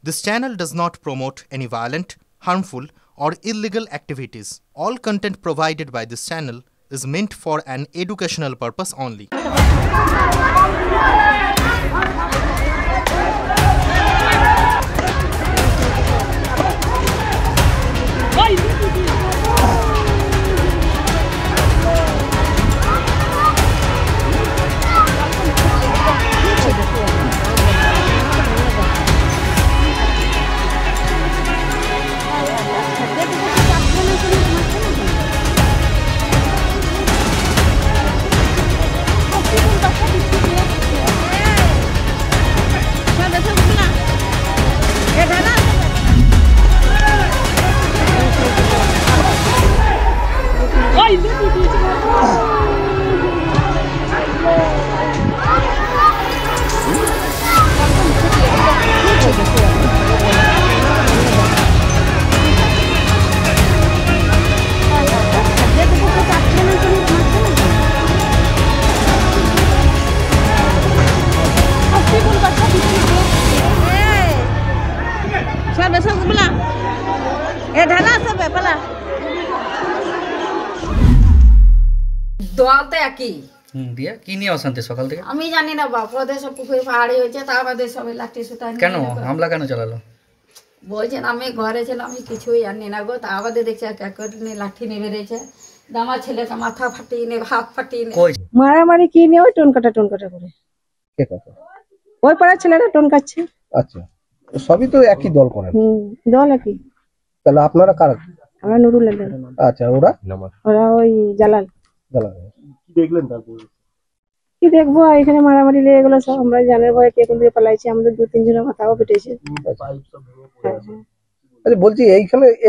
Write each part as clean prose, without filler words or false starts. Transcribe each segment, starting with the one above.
This channel does not promote any violent, harmful, or illegal activities. All content provided by this channel is meant for an educational purpose only. দোয়াতে একই দিয়া কি নিয়ে অশান্তি সকাল থেকে আমি জানি না বাপ ওদের সব পুকুর পাহাড়ি হয়েছে তার বাদে সবাই লাঠি সুতা কেন হামলা কেন চালালো বলছেন আমি ঘরে ছিলাম আমি কিছুই জানি না গো তার বাদে দেখছি এক এক করে লাঠি নিয়ে বেরিয়েছে আমার ছেলেকে মাথা ফাটিয়ে নে হাত ফাটিয়ে নে মারামারি কি নিয়ে ওই টোন কাটা করে কে কথা ওই পাড়ার ছেলেরা টোন কাটছে। আচ্ছা সবই তো একই দল করেন দল একই। তাহলে আপনারা কারা? আমরা নুরুলের দল। আচ্ছা ওরা ওই জালাল। কি দেখলেন তারপর? কি দেখবো এখানে মারামারি লেগে গেলো সব আমরা জানের ভয়ে কে কোন দিকে পালাইছি আমাদের 2-3 জনের মাথাও ফেটেছে। আচ্ছা বলছি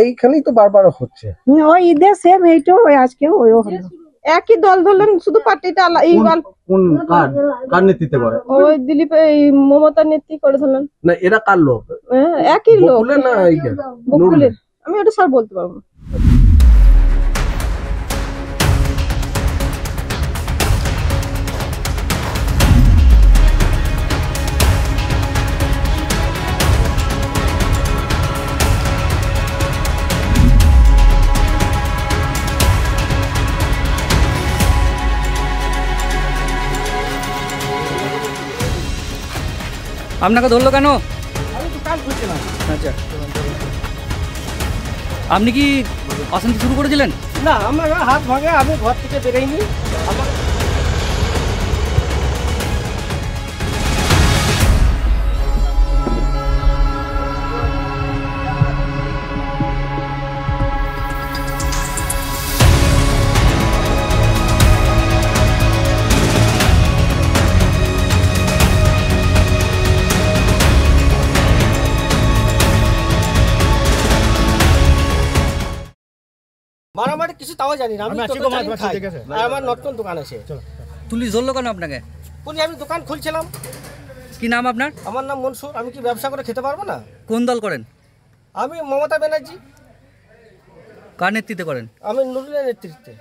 এইখানেই তো বারবার হচ্ছে। ওই ঈদের সেম এইটাও ওই আজকেও ওইও হলো একই দল ধরলেন শুধু পার্টিটা কোন কার নেতৃত্বে করে? ওই দিলীপ এই মমতার নেতৃত্ব করে ধরলেন না এরা কার লোক? একই লোক না বকুলের আমি ওটা স্যার বলতে পারবো না। আপনাকে ধরলো কেন? আমি দোকান খুলছিলাম। আচ্ছা আপনি কি অশান্তি শুরু করেছিলেন? না আমার হাত ভাঙে আমি ঘর থেকে বেরোইনি। মারামারি কিছু তাও জানি না আমি আমার নতুন দোকান আছে। পুলিশ ধরলো কেন আপনাকে? আমি দোকান খুলছিলাম। কি নাম আপনার? আমার নাম মনসুর। আমি কি ব্যবসা করে খেতে পারবো না? কোন দল করেন? আমি মমতা ব্যানার্জি। কার নেতৃত্বে করেন? আমি নুরুলের নেতৃত্বে।